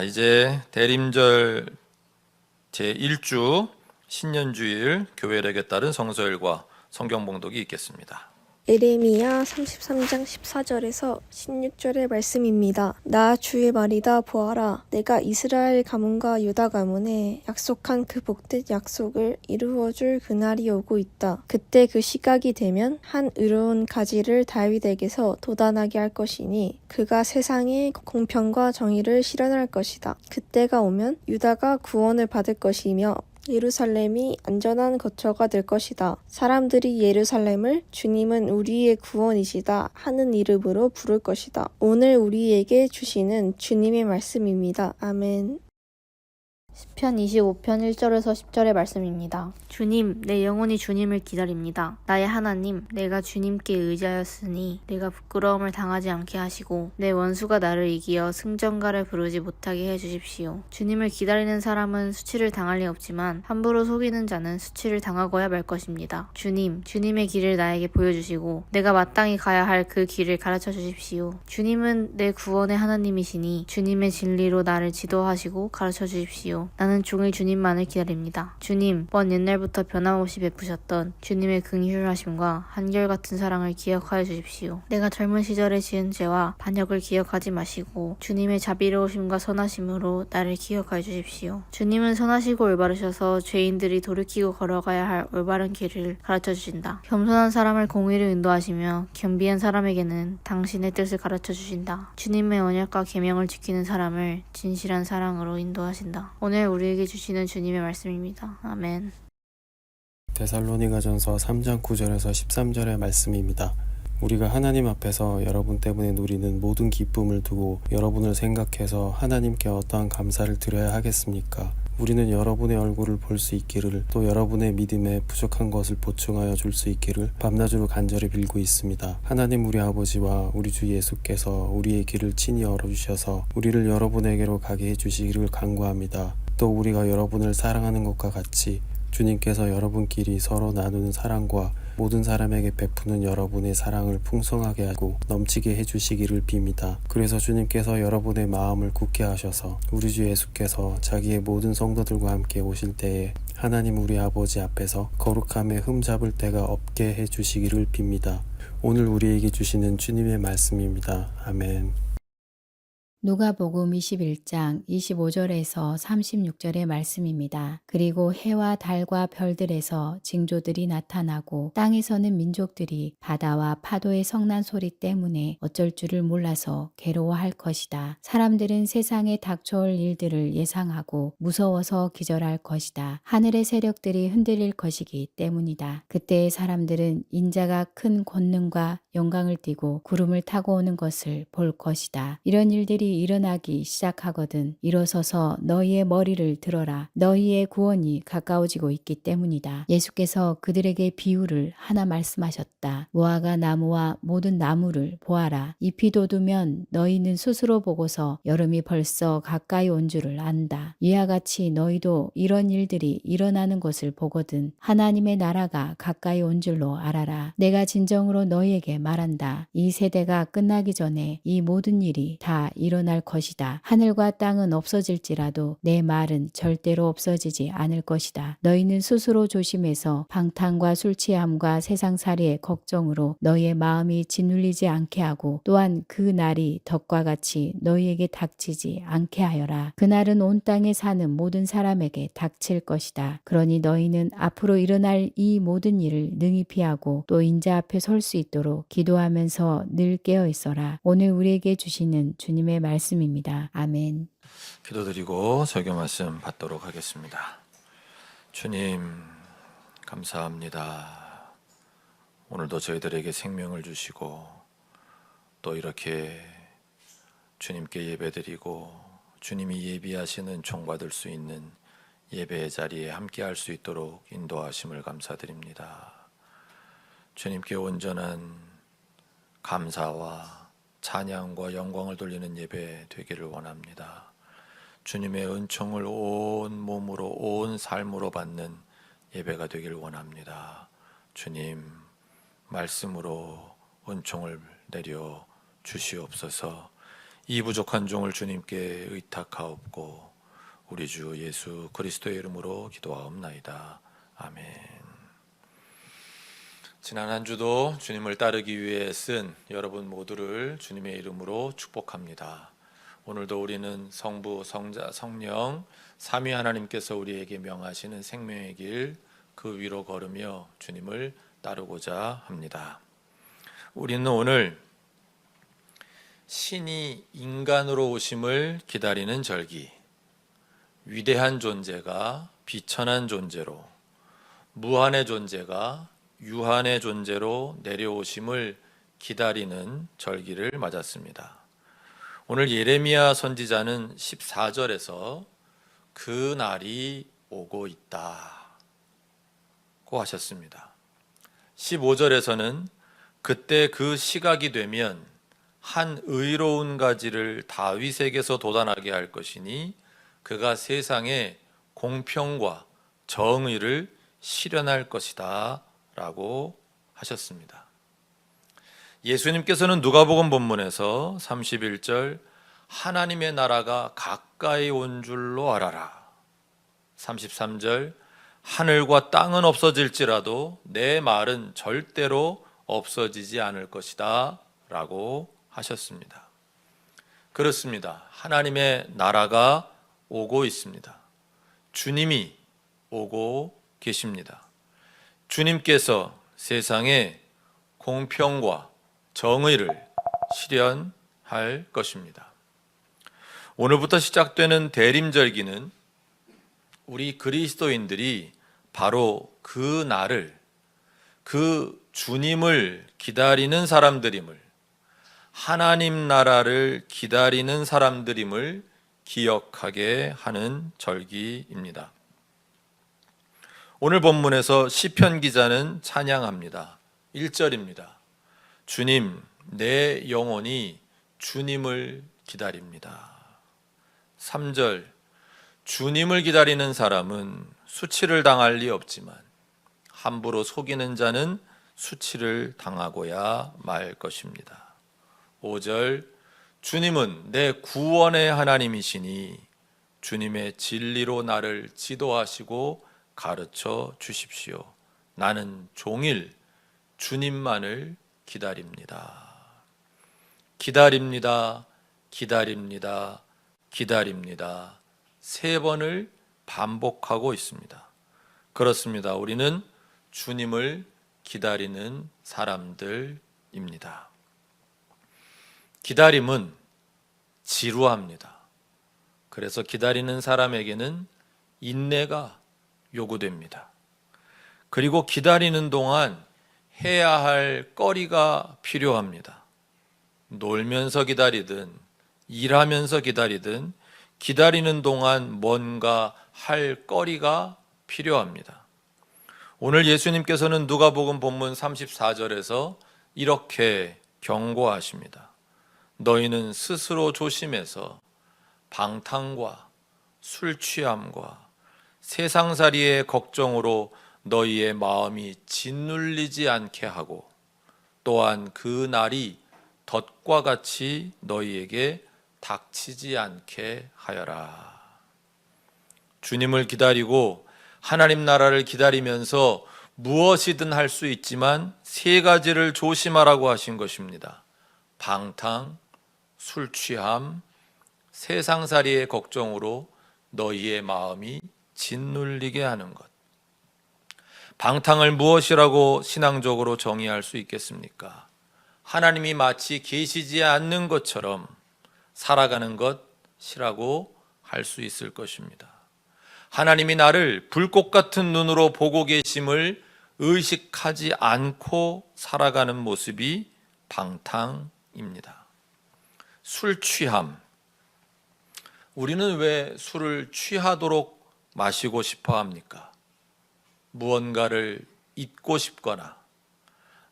이제 대림절 제1주 신년주일 교회력에 따른 성서일과 성경 봉독이 있겠습니다. 예레미야 33장 14절에서 16절의 말씀입니다. 나 주의 말이다 보아라. 내가 이스라엘 가문과 유다 가문에 약속한 그 복된 약속을 이루어줄 그날이 오고 있다. 그때 그 시각이 되면 한 의로운 가지를 다윗에게서 돋아나게 할 것이니 그가 세상에 공평과 정의를 실현할 것이다. 그때가 오면 유다가 구원을 받을 것이며 예루살렘이 안전한 거처가 될 것이다. 사람들이 예루살렘을 주님은 우리의 구원이시다 하는 이름으로 부를 것이다. 오늘 우리에게 주시는 주님의 말씀입니다. 아멘. 시편 25편 1절에서 10절의 말씀입니다. 주님, 내 영혼이 주님을 기다립니다. 나의 하나님, 내가 주님께 의지하였으니 내가 부끄러움을 당하지 않게 하시고 내 원수가 나를 이기어 승전가를 부르지 못하게 해주십시오. 주님을 기다리는 사람은 수치를 당할 리 없지만 함부로 속이는 자는 수치를 당하고야 말 것입니다. 주님, 주님의 길을 나에게 보여주시고 내가 마땅히 가야 할 그 길을 가르쳐 주십시오. 주님은 내 구원의 하나님이시니 주님의 진리로 나를 지도하시고 가르쳐 주십시오. 나는 종일 주님만을 기다립니다. 주님, 먼 옛날부터 변함없이 베푸셨던 주님의 긍휼하심과 한결같은 사랑을 기억하여 주십시오. 내가 젊은 시절에 지은 죄와 반역을 기억하지 마시고 주님의 자비로우심과 선하심으로 나를 기억하여 주십시오. 주님은 선하시고 올바르셔서 죄인들이 돌이키고 걸어가야 할 올바른 길을 가르쳐 주신다. 겸손한 사람을 공의로 인도하시며 겸비한 사람에게는 당신의 뜻을 가르쳐 주신다. 주님의 언약과 계명을 지키는 사람을 진실한 사랑으로 인도하신다. 오늘 우리에게 주시는 주님의 말씀입니다. 아멘. 데살로니가전서 3장 9절에서 13절의 말씀입니다. 우리가 하나님 앞에서 여러분 때문에 누리는 모든 기쁨을 두고 여러분을 생각해서 하나님께 어떠한 감사를 드려야 하겠습니까? 우리는 여러분의 얼굴을 볼 수 있기를, 또 여러분의 믿음에 부족한 것을 보충하여 줄 수 있기를 밤낮으로 간절히 빌고 있습니다. 하나님 우리 아버지와 우리 주 예수께서 우리의 길을 친히 열어주셔서 우리를 여러분에게로 가게 해주시기를 간구합니다. 또 우리가 여러분을 사랑하는 것과 같이 주님께서 여러분끼리 서로 나누는 사랑과 모든 사람에게 베푸는 여러분의 사랑을 풍성하게 하고 넘치게 해주시기를 빕니다. 그래서 주님께서 여러분의 마음을 굳게 하셔서 우리 주 예수께서 자기의 모든 성도들과 함께 오실 때에 하나님 우리 아버지 앞에서 거룩함에 흠잡을 데가 없게 해주시기를 빕니다. 오늘 우리에게 주시는 주님의 말씀입니다. 아멘. 누가복음 21장 25절에서 36절의 말씀입니다. 그리고 해와 달과 별들에서 징조들이 나타나고 땅에서는 민족들이 바다와 파도의 성난 소리 때문에 어쩔 줄을 몰라서 괴로워할 것이다. 사람들은 세상에 닥쳐올 일들을 예상하고 무서워서 기절할 것이다. 하늘의 세력들이 흔들릴 것이기 때문이다. 그때의 사람들은 인자가 큰 권능과 영광을 띠고 구름을 타고 오는 것을 볼 것이다. 이런 일들이 일어나기 시작하거든 일어서서 너희의 머리를 들어라. 너희의 구원이 가까워지고 있기 때문이다. 예수께서 그들에게 비유를 하나 말씀하셨다. 무화과 나무와 모든 나무를 보아라. 잎이 돋으면 너희는 스스로 보고서 여름이 벌써 가까이 온 줄을 안다. 이와 같이 너희도 이런 일들이 일어나는 것을 보거든 하나님의 나라가 가까이 온 줄로 알아라. 내가 진정으로 너희에게 말한다. 이 세대가 끝나기 전에 이 모든 일이 다 일어날 것이다. 하늘과 땅은 없어질지라도 내 말은 절대로 없어지지 않을 것이다. 너희는 스스로 조심해서 방탕과 술 취함과 세상살이의 걱정으로 너희의 마음이 짓눌리지 않게 하고 또한 그 날이 덕과 같이 너희에게 닥치지 않게 하여라. 그날은 온 땅에 사는 모든 사람에게 닥칠 것이다. 그러니 너희는 앞으로 일어날 이 모든 일을 능히 피하고 또 인자 앞에 설 수 있도록 기도하면서 늘 깨어 있어라. 오늘 우리에게 주시는 주님의 말씀입니다. 아멘. 기도드리고 설교 말씀 받도록 하겠습니다. 주님 감사합니다. 오늘도 저희들에게 생명을 주시고 또 이렇게 주님께 예배드리고 주님이 예비하시는 총받을 수 있는 예배의 자리에 함께할 수 있도록 인도하심을 감사드립니다. 주님께 온전한 감사와 찬양과 영광을 돌리는 예배 되기를 원합니다. 주님의 은총을 온 몸으로 온 삶으로 받는 예배가 되기를 원합니다. 주님 말씀으로 은총을 내려 주시옵소서. 이 부족한 종을 주님께 의탁하옵고 우리 주 예수 그리스도의 이름으로 기도하옵나이다. 아멘. 지난 한 주도 주님을 따르기 위해 쓴 여러분 모두를 주님의 이름으로 축복합니다. 오늘도 우리는 성부, 성자, 성령 삼위 하나님께서 우리에게 명하시는 생명의 길 그 위로 걸으며 주님을 따르고자 합니다. 우리는 오늘 신이 인간으로 오심을 기다리는 절기, 위대한 존재가 비천한 존재로, 무한의 존재가 유한의 존재로 내려오심을 기다리는 절기를 맞았습니다. 오늘 예레미야 선지자는 14절에서 그 날이 오고 있다고 하셨습니다. 15절에서는 그때 그 시각이 되면 한 의로운 가지를 다윗에게서 돋아나게 할 것이니 그가 세상에 공평과 정의를 실현할 것이다 라고 하셨습니다. 예수님께서는 누가복음 본문에서 31절 하나님의 나라가 가까이 온 줄로 알아라, 33절 하늘과 땅은 없어질지라도 내 말은 절대로 없어지지 않을 것이다 라고 하셨습니다. 그렇습니다. 하나님의 나라가 오고 있습니다. 주님이 오고 계십니다. 주님께서 세상에 공평과 정의를 실현할 것입니다. 오늘부터 시작되는 대림절기는 우리 그리스도인들이 바로 그 날을, 그 주님을 기다리는 사람들임을, 하나님 나라를 기다리는 사람들임을 기억하게 하는 절기입니다. 오늘 본문에서 시편 기자는 찬양합니다. 1절입니다. 주님, 내 영혼이 주님을 기다립니다. 3절, 주님을 기다리는 사람은 수치를 당할 리 없지만 함부로 속이는 자는 수치를 당하고야 말 것입니다. 5절, 주님은 내 구원의 하나님이시니 주님의 진리로 나를 지도하시고 가르쳐 주십시오. 나는 종일 주님만을 기다립니다. 기다립니다. 기다립니다. 기다립니다. 3번을 반복하고 있습니다. 그렇습니다. 우리는 주님을 기다리는 사람들입니다. 기다림은 지루합니다. 그래서 기다리는 사람에게는 인내가 요구됩니다. 그리고 기다리는 동안 해야 할 거리가 필요합니다. 놀면서 기다리든 일하면서 기다리든 기다리는 동안 뭔가 할 거리가 필요합니다. 오늘 예수님께서는 누가복음 본문 34절에서 이렇게 경고하십니다. 너희는 스스로 조심해서 방탕과 술 취함과 세상살이의 걱정으로 너희의 마음이 짓눌리지 않게 하고 또한 그 날이 덫과 같이 너희에게 닥치지 않게 하여라. 주님을 기다리고 하나님 나라를 기다리면서 무엇이든 할 수 있지만 3가지를 조심하라고 하신 것입니다. 방탕, 술 취함, 세상살이의 걱정으로 너희의 마음이 짓눌리게 하는 것. 방탕을 무엇이라고 신앙적으로 정의할 수 있겠습니까? 하나님이 마치 계시지 않는 것처럼 살아가는 것이라고 할 수 있을 것입니다. 하나님이 나를 불꽃 같은 눈으로 보고 계심을 의식하지 않고 살아가는 모습이 방탕입니다. 술 취함. 우리는 왜 술을 취하도록 마시고 싶어 합니까? 무언가를 잊고 싶거나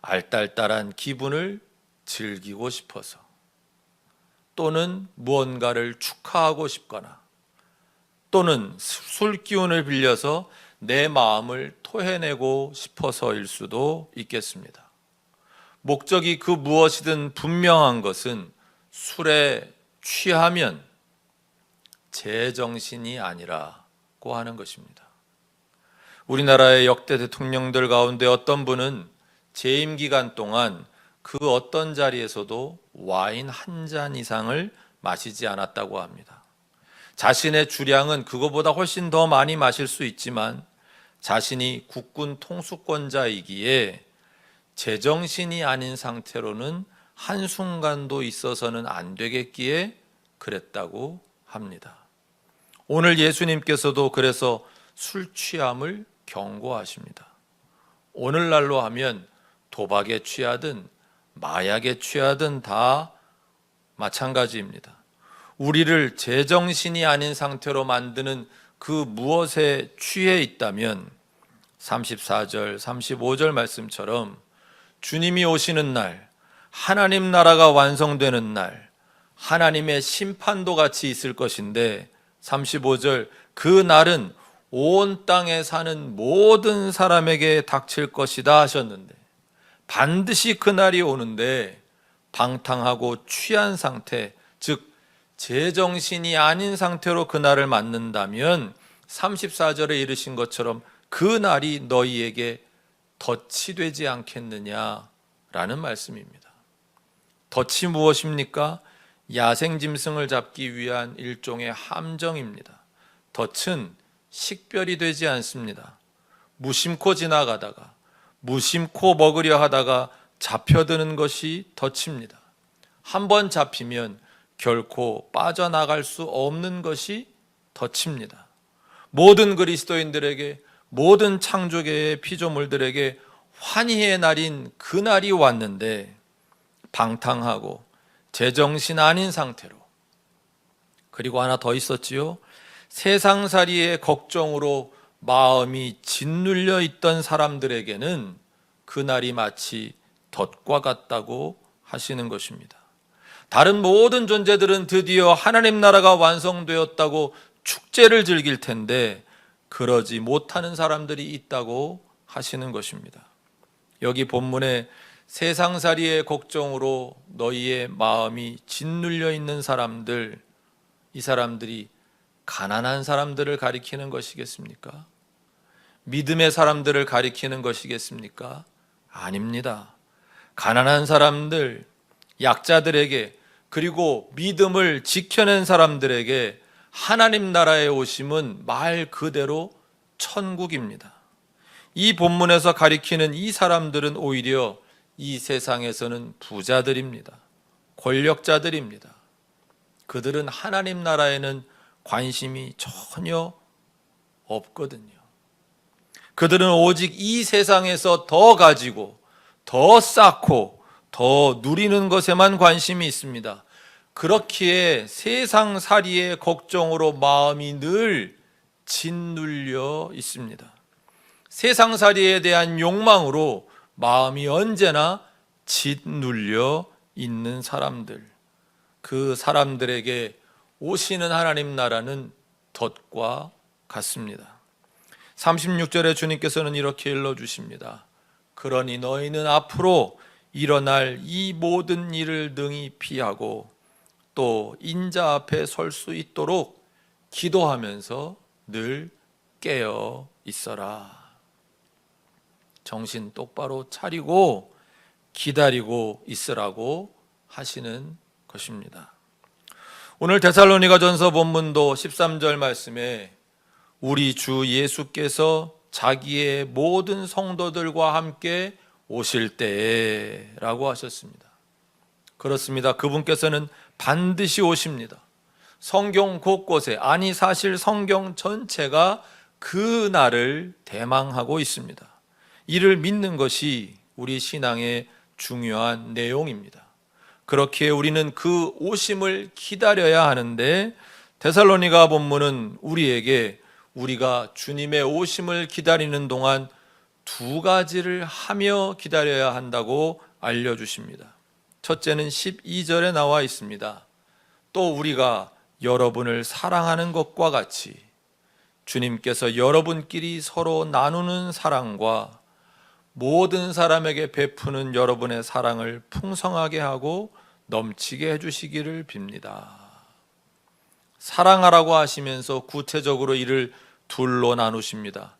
알딸딸한 기분을 즐기고 싶어서, 또는 무언가를 축하하고 싶거나, 또는 술 기운을 빌려서 내 마음을 토해내고 싶어서일 수도 있겠습니다. 목적이 그 무엇이든 분명한 것은 술의 취하면 제정신이 아니라고 하는 것입니다. 우리나라의 역대 대통령들 가운데 어떤 분은 재임 기간 동안 그 어떤 자리에서도 와인 한 잔 이상을 마시지 않았다고 합니다. 자신의 주량은 그거보다 훨씬 더 많이 마실 수 있지만 자신이 국군 통수권자이기에 제정신이 아닌 상태로는 한순간도 있어서는 안 되겠기에 그랬다고 합니다. 오늘 예수님께서도 그래서 술 취함을 경고하십니다. 오늘날로 하면 도박에 취하든 마약에 취하든 다 마찬가지입니다. 우리를 제정신이 아닌 상태로 만드는 그 무엇에 취해 있다면 34절, 35절 말씀처럼 주님이 오시는 날, 하나님 나라가 완성되는 날, 하나님의 심판도 같이 있을 것인데 35절, 그 날은 온 땅에 사는 모든 사람에게 닥칠 것이다 하셨는데 반드시 그 날이 오는데 방탕하고 취한 상태, 즉 제정신이 아닌 상태로 그 날을 맞는다면 34절에 이르신 것처럼 그 날이 너희에게 덫이 되지 않겠느냐라는 말씀입니다. 덫이 무엇입니까? 야생짐승을 잡기 위한 일종의 함정입니다. 덫은 식별이 되지 않습니다. 무심코 지나가다가 무심코 먹으려 하다가 잡혀드는 것이 덫입니다. 한번 잡히면 결코 빠져나갈 수 없는 것이 덫입니다. 모든 그리스도인들에게, 모든 창조계의 피조물들에게 환희의 날인 그 날이 왔는데 방탕하고 제정신 아닌 상태로, 그리고 하나 더 있었지요. 세상살이의 걱정으로 마음이 짓눌려 있던 사람들에게는 그 날이 마치 덫과 같다고 하시는 것입니다. 다른 모든 존재들은 드디어 하나님 나라가 완성되었다고 축제를 즐길 텐데 그러지 못하는 사람들이 있다고 하시는 것입니다. 여기 본문에 세상살이의 걱정으로 너희의 마음이 짓눌려 있는 사람들, 이 사람들이 가난한 사람들을 가리키는 것이겠습니까? 믿음의 사람들을 가리키는 것이겠습니까? 아닙니다. 가난한 사람들, 약자들에게, 그리고 믿음을 지켜낸 사람들에게 하나님 나라에 오심은 말 그대로 천국입니다. 이 본문에서 가리키는 이 사람들은 오히려 이 세상에서는 부자들입니다. 권력자들입니다. 그들은 하나님 나라에는 관심이 전혀 없거든요. 그들은 오직 이 세상에서 더 가지고 더 쌓고 더 누리는 것에만 관심이 있습니다. 그렇기에 세상살이의 걱정으로 마음이 늘 짓눌려 있습니다. 세상살이에 대한 욕망으로 마음이 언제나 짓눌려 있는 사람들, 그 사람들에게 오시는 하나님 나라는 덫과 같습니다. 36절에 주님께서는 이렇게 일러주십니다. 그러니 너희는 앞으로 일어날 이 모든 일을 능히 피하고 또 인자 앞에 설 수 있도록 기도하면서 늘 깨어 있어라. 정신 똑바로 차리고 기다리고 있으라고 하시는 것입니다. 오늘 데살로니가전서 본문도 13절 말씀에 우리 주 예수께서 자기의 모든 성도들과 함께 오실 때에 라고 하셨습니다. 그렇습니다. 그분께서는 반드시 오십니다. 성경 곳곳에, 아니 사실 성경 전체가 그 날을 대망하고 있습니다. 이를 믿는 것이 우리 신앙의 중요한 내용입니다. 그렇기에 우리는 그 오심을 기다려야 하는데 데살로니가 본문은 우리에게 우리가 주님의 오심을 기다리는 동안 두 가지를 하며 기다려야 한다고 알려주십니다. 첫째는 12절에 나와 있습니다. 또 우리가 여러분을 사랑하는 것과 같이 주님께서 여러분끼리 서로 나누는 사랑과 모든 사람에게 베푸는 여러분의 사랑을 풍성하게 하고 넘치게 해주시기를 빕니다. 사랑하라고 하시면서 구체적으로 이를 둘로 나누십니다.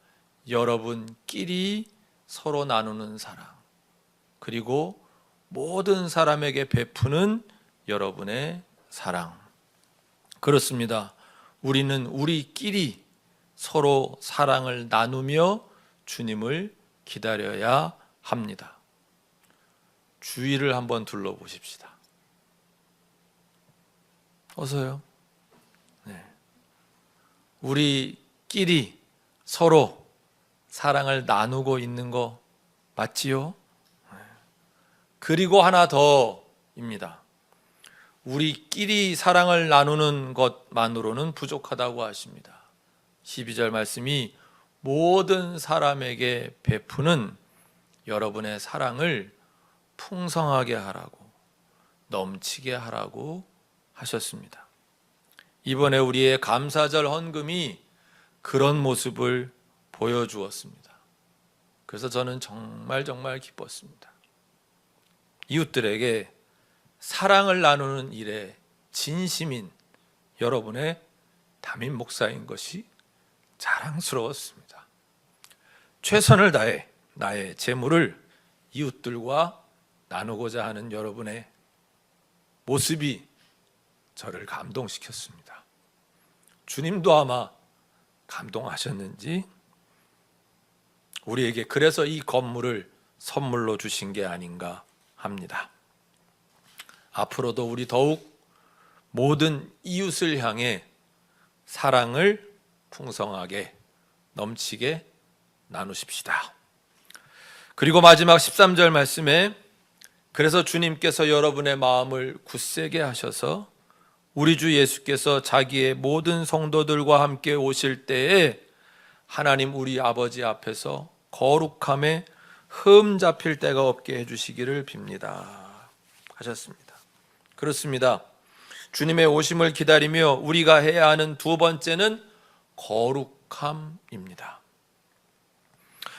여러분끼리 서로 나누는 사랑, 그리고 모든 사람에게 베푸는 여러분의 사랑. 그렇습니다. 우리는 우리끼리 서로 사랑을 나누며 주님을 기다려야 합니다. 주위를 한번 둘러보십시다. 어서요. 네. 우리끼리 서로 사랑을 나누고 있는 거 맞지요? 네. 그리고 하나 더입니다. 우리끼리 사랑을 나누는 것만으로는 부족하다고 하십니다. 12절 말씀이 모든 사람에게 베푸는 여러분의 사랑을 풍성하게 하라고, 넘치게 하라고 하셨습니다. 이번에 우리의 감사절 헌금이 그런 모습을 보여주었습니다. 그래서 저는 정말 기뻤습니다. 이웃들에게 사랑을 나누는 일에 진심인 여러분의 담임 목사인 것이 자랑스러웠습니다. 최선을 다해 나의 재물을 이웃들과 나누고자 하는 여러분의 모습이 저를 감동시켰습니다. 주님도 아마 감동하셨는지 우리에게 그래서 이 건물을 선물로 주신 게 아닌가 합니다. 앞으로도 우리 더욱 모든 이웃을 향해 사랑을 풍성하게 넘치게 나누십시다. 그리고 마지막 13절 말씀에 그래서 주님께서 여러분의 마음을 굳세게 하셔서 우리 주 예수께서 자기의 모든 성도들과 함께 오실 때에 하나님 우리 아버지 앞에서 거룩함에 흠 잡힐 데가 없게 해주시기를 빕니다 하셨습니다. 그렇습니다. 주님의 오심을 기다리며 우리가 해야 하는 두 번째는 거룩함입니다.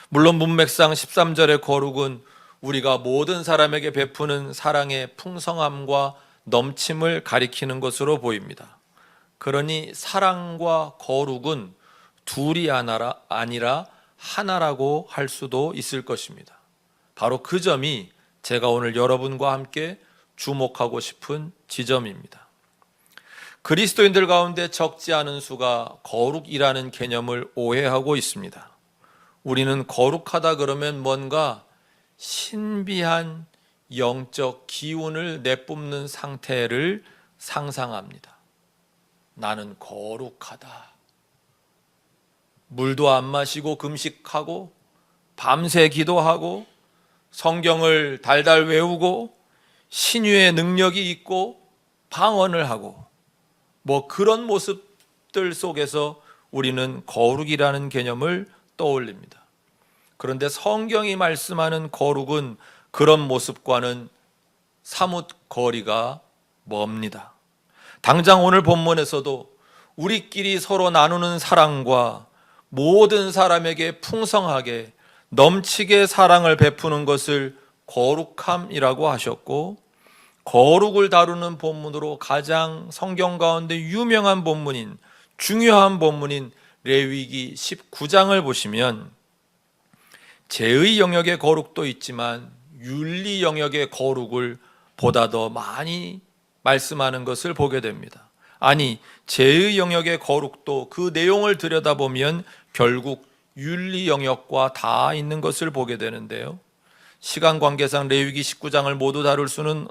물론 문맥상 13절의 거룩은 우리가 모든 사람에게 베푸는 사랑의 풍성함과 넘침을 가리키는 것으로 보입니다. 그러니 사랑과 거룩은 둘이 아니라 하나라고 할 수도 있을 것입니다. 바로 그 점이 제가 오늘 여러분과 함께 주목하고 싶은 지점입니다. 그리스도인들 가운데 적지 않은 수가 거룩이라는 개념을 오해하고 있습니다. 우리는 거룩하다 그러면 뭔가 신비한 영적 기운을 내뿜는 상태를 상상합니다. 나는 거룩하다. 물도 안 마시고 금식하고 밤새 기도하고 성경을 달달 외우고 신유의 능력이 있고 방언을 하고 뭐 그런 모습들 속에서 우리는 거룩이라는 개념을 떠올립니다. 그런데 성경이 말씀하는 거룩은 그런 모습과는 사뭇 거리가 멉니다. 당장 오늘 본문에서도 우리끼리 서로 나누는 사랑과 모든 사람에게 풍성하게 넘치게 사랑을 베푸는 것을 거룩함이라고 하셨고, 거룩을 다루는 본문으로 가장 성경 가운데 유명한 본문인, 중요한 본문인 레위기 19장을 보시면 제의 영역의 거룩도 있지만 윤리 영역의 거룩을 보다 더 많이 말씀하는 것을 보게 됩니다. 아니, 제의 영역의 거룩도 그 내용을 들여다보면 결국 윤리 영역과 다 있는 것을 보게 되는데요. 시간 관계상 레위기 19장을 모두 다룰 수는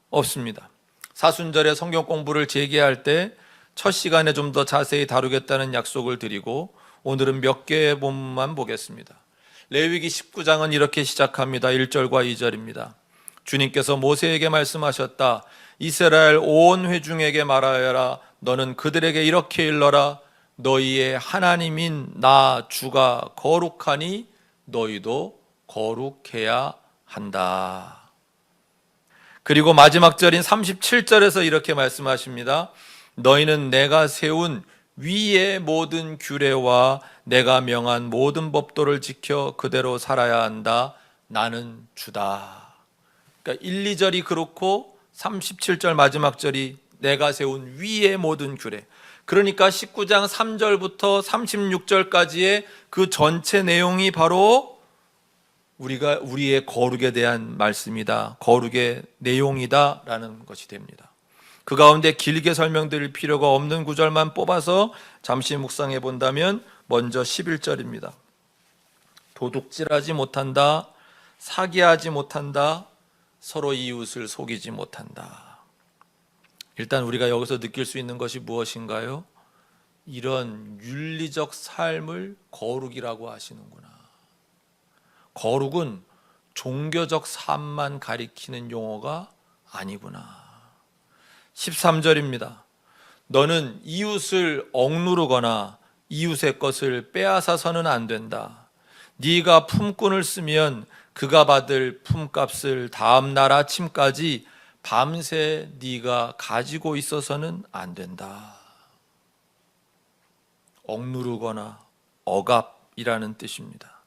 없습니다. 사순절에 성경 공부를 재개할 때 첫 시간에 좀 더 자세히 다루겠다는 약속을 드리고 오늘은 몇 개의 본문만 보겠습니다. 레위기 19장은 이렇게 시작합니다. 1절과 2절입니다. 주님께서 모세에게 말씀하셨다. 이스라엘 온 회중에게 말하여라. 너는 그들에게 이렇게 일러라. 너희의 하나님인 나 주가 거룩하니 너희도 거룩해야 한다. 그리고 마지막 절인 37절에서 이렇게 말씀하십니다. 너희는 내가 세운 위의 모든 규례와 내가 명한 모든 법도를 지켜 그대로 살아야 한다. 나는 주다. 그러니까 1, 2절이 그렇고 37절 마지막 절이 내가 세운 위의 모든 규례. 그러니까 19장 3절부터 36절까지의 그 전체 내용이 바로 우리의 거룩에 대한 말씀이다, 거룩의 내용이다라는 것이 됩니다. 그 가운데 길게 설명드릴 필요가 없는 구절만 뽑아서 잠시 묵상해 본다면 먼저 11절입니다. 도둑질하지 못한다, 사기하지 못한다, 서로 이웃을 속이지 못한다. 일단 우리가 여기서 느낄 수 있는 것이 무엇인가요? 이런 윤리적 삶을 거룩이라고 하시는구나. 거룩은 종교적 삶만 가리키는 용어가 아니구나. 13절입니다. 너는 이웃을 억누르거나 이웃의 것을 빼앗아서는 안 된다. 네가 품꾼을 쓰면 그가 받을 품값을 다음 날 아침까지 밤새 네가 가지고 있어서는 안 된다. 억누르거나 억압이라는 뜻입니다.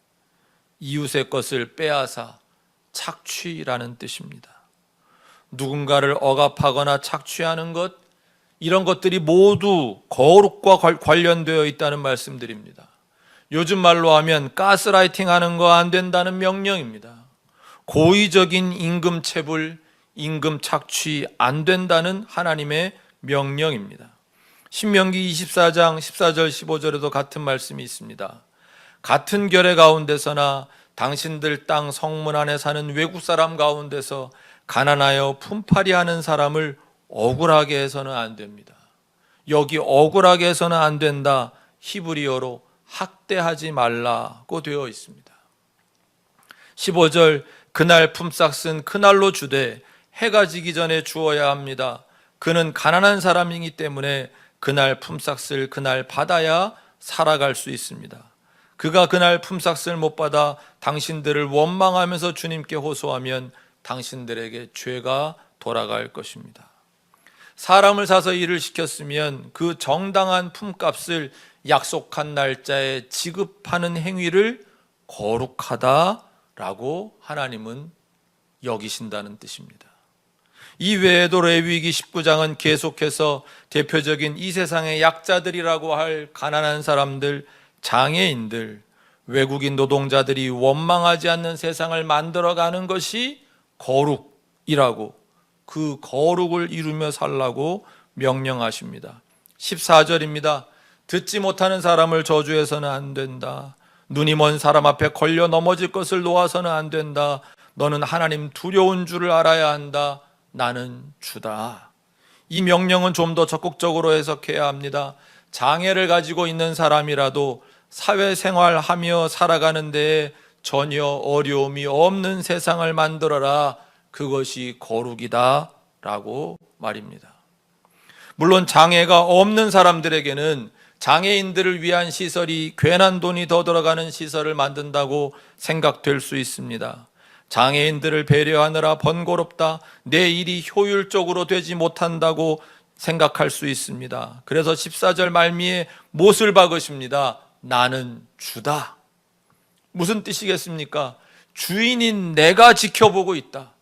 이웃의 것을 빼앗아 착취라는 뜻입니다. 누군가를 억압하거나 착취하는 것, 이런 것들이 모두 거룩과 관련되어 있다는 말씀드립니다. 요즘 말로 하면 가스라이팅 하는 거 안 된다는 명령입니다. 고의적인 임금 체불, 임금 착취 안 된다는 하나님의 명령입니다. 신명기 24장 14절 15절에도 같은 말씀이 있습니다. 같은 결의 가운데서나 당신들 땅 성문 안에 사는 외국 사람 가운데서 가난하여 품팔이 하는 사람을 억울하게 해서는 안 됩니다. 여기 억울하게 해서는 안 된다, 히브리어로 학대하지 말라고 되어 있습니다. 15절 그날 품삯은 그날로 주되 해가 지기 전에 주어야 합니다. 그는 가난한 사람이기 때문에 그날 품삯을 그날 받아야 살아갈 수 있습니다. 그가 그날 품삯을 못 받아 당신들을 원망하면서 주님께 호소하면 당신들에게 죄가 돌아갈 것입니다. 사람을 사서 일을 시켰으면 그 정당한 품값을 약속한 날짜에 지급하는 행위를 거룩하다라고 하나님은 여기신다는 뜻입니다. 이 외에도 레위기 19장은 계속해서 대표적인 이 세상의 약자들이라고 할 가난한 사람들, 장애인들, 외국인 노동자들이 원망하지 않는 세상을 만들어가는 것이 거룩이라고, 그 거룩을 이루며 살라고 명령하십니다. 14절입니다. 듣지 못하는 사람을 저주해서는 안 된다. 눈이 먼 사람 앞에 걸려 넘어질 것을 놓아서는 안 된다. 너는 하나님 두려운 줄을 알아야 한다. 나는 주다. 이 명령은 좀 더 적극적으로 해석해야 합니다. 장애를 가지고 있는 사람이라도 사회생활하며 살아가는 데에 전혀 어려움이 없는 세상을 만들어라. 그것이 거룩이다 라고 말입니다. 물론 장애가 없는 사람들에게는 장애인들을 위한 시설이 괜한 돈이 더 들어가는 시설을 만든다고 생각될 수 있습니다. 장애인들을 배려하느라 번거롭다, 내 일이 효율적으로 되지 못한다고 생각할 수 있습니다. 그래서 14절 말미에 못을 박으십니다. 나는 주다. 무슨 뜻이겠습니까? 주인인 내가 지켜보고 있다.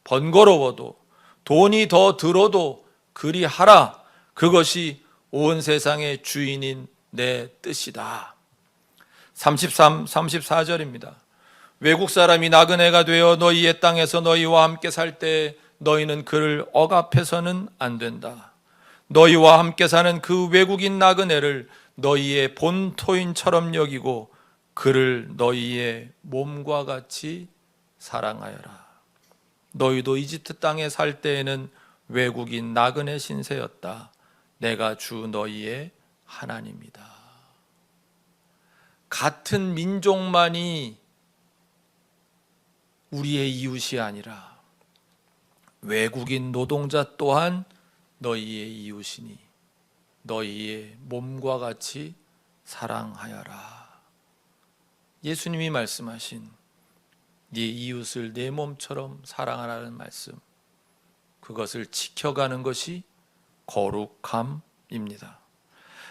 번거로워도 돈이 더 들어도 그리 하라. 그것이 온 세상의 주인인 내 뜻이다. 33, 34절입니다. 외국 사람이 나그네가 되어 너희의 땅에서 너희와 함께 살 때 너희는 그를 억압해서는 안 된다. 너희와 함께 사는 그 외국인 나그네를 너희의 본토인처럼 여기고 그를 너희의 몸과 같이 사랑하여라. 너희도 이집트 땅에 살 때에는 외국인 나그네 신세였다. 내가 주 너희의 하나님이다. 같은 민족만이 우리의 이웃이 아니라 외국인 노동자 또한 너희의 이웃이니 너희의 몸과 같이 사랑하여라. 예수님이 말씀하신 네 이웃을 내 몸처럼 사랑하라는 말씀, 그것을 지켜가는 것이 거룩함입니다.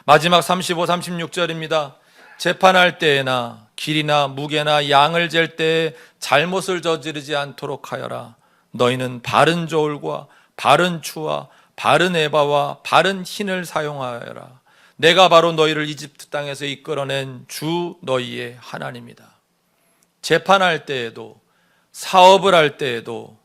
마지막 35, 36절입니다. 재판할 때에나 길이나 무게나 양을 잴 때에 잘못을 저지르지 않도록 하여라. 너희는 바른 저울과 바른 추와 바른 에바와 바른 흰을 사용하여라. 내가 바로 너희를 이집트 땅에서 이끌어낸 주 너희의 하나님이다. 재판할 때에도, 사업을 할 때에도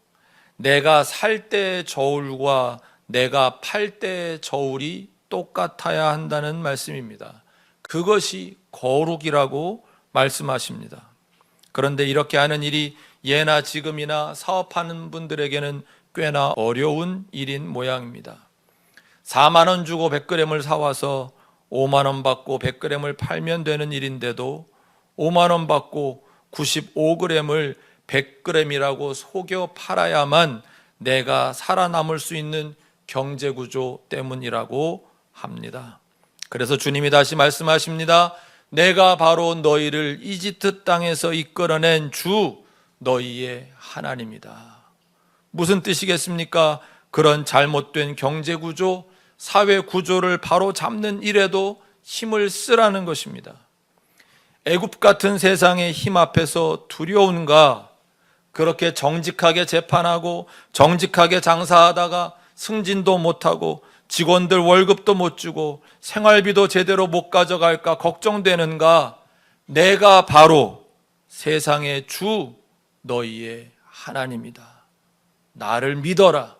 내가 살 때의 저울과 내가 팔 때의 저울이 똑같아야 한다는 말씀입니다. 그것이 거룩이라고 말씀하십니다. 그런데 이렇게 하는 일이 예나 지금이나 사업하는 분들에게는 꽤나 어려운 일인 모양입니다. 4만 원 주고 100g을 사와서 5만 원 받고 100g을 팔면 되는 일인데도 5만 원 받고 95g을 100g이라고 속여 팔아야만 내가 살아남을 수 있는 경제구조 때문이라고 합니다. 그래서 주님이 다시 말씀하십니다. 내가 바로 너희를 이집트 땅에서 이끌어낸 주 너희의 하나님이다. 무슨 뜻이겠습니까? 그런 잘못된 경제구조, 사회구조를 바로 잡는 일에도 힘을 쓰라는 것입니다. 애굽 같은 세상의 힘 앞에서 두려운가? 그렇게 정직하게 재판하고 정직하게 장사하다가 승진도 못하고 직원들 월급도 못 주고 생활비도 제대로 못 가져갈까 걱정되는가? 내가 바로 세상의 주 너희의 하나님이다. 나를 믿어라.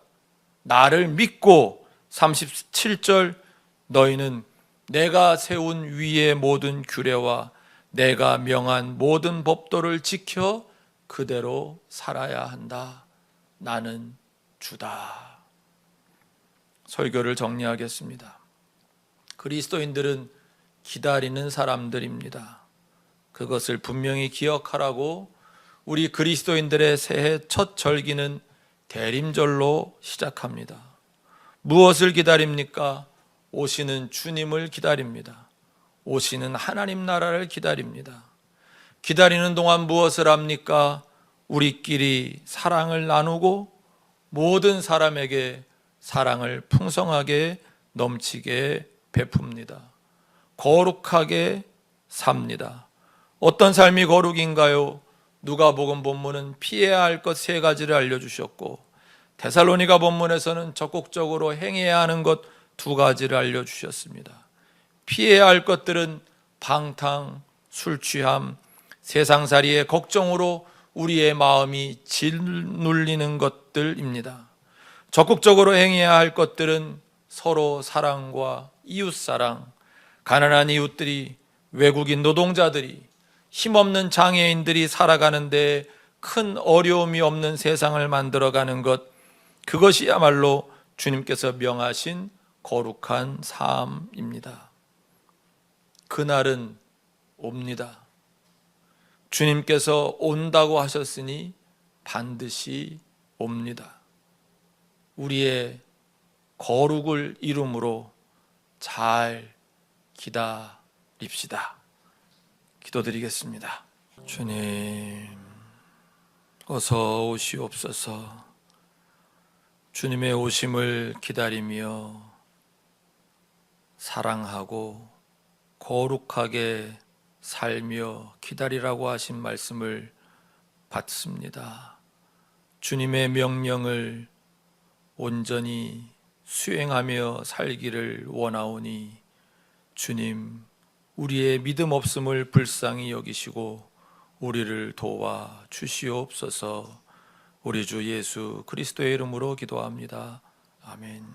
나를 믿고 37절 너희는 내가 세운 위의 모든 규례와 내가 명한 모든 법도를 지켜 그대로 살아야 한다. 나는 주다. 설교를 정리하겠습니다. 그리스도인들은 기다리는 사람들입니다. 그것을 분명히 기억하라고 우리 그리스도인들의 새해 첫 절기는 대림절로 시작합니다. 무엇을 기다립니까? 오시는 주님을 기다립니다. 오시는 하나님 나라를 기다립니다. 기다리는 동안 무엇을 합니까? 우리끼리 사랑을 나누고 모든 사람에게 사랑을 풍성하게 넘치게 베풉니다. 거룩하게 삽니다. 어떤 삶이 거룩인가요? 누가복음 본문은 피해야 할 것 3가지를 알려주셨고 데살로니가 본문에서는 적극적으로 행해야 하는 것 2가지를 알려주셨습니다. 피해야 할 것들은 방탕, 술 취함, 세상살이의 걱정으로 우리의 마음이 짓눌리는 것들입니다. 적극적으로 행해야 할 것들은 서로 사랑과 이웃사랑, 가난한 이웃들이, 외국인 노동자들이, 힘없는 장애인들이 살아가는데 큰 어려움이 없는 세상을 만들어가는 것, 그것이야말로 주님께서 명하신 거룩한 삶입니다. 그날은 옵니다. 주님께서 온다고 하셨으니 반드시 옵니다. 우리의 거룩을 이름으로 잘 기다립시다. 기도드리겠습니다. 주님, 어서 오시옵소서. 주님의 오심을 기다리며 사랑하고 거룩하게 살며 기다리라고 하신 말씀을 받습니다. 주님의 명령을 온전히 수행하며 살기를 원하오니 주님, 우리의 믿음 없음을 불쌍히 여기시고 우리를 도와 주시옵소서. 우리 주 예수 그리스도의 이름으로 기도합니다. 아멘.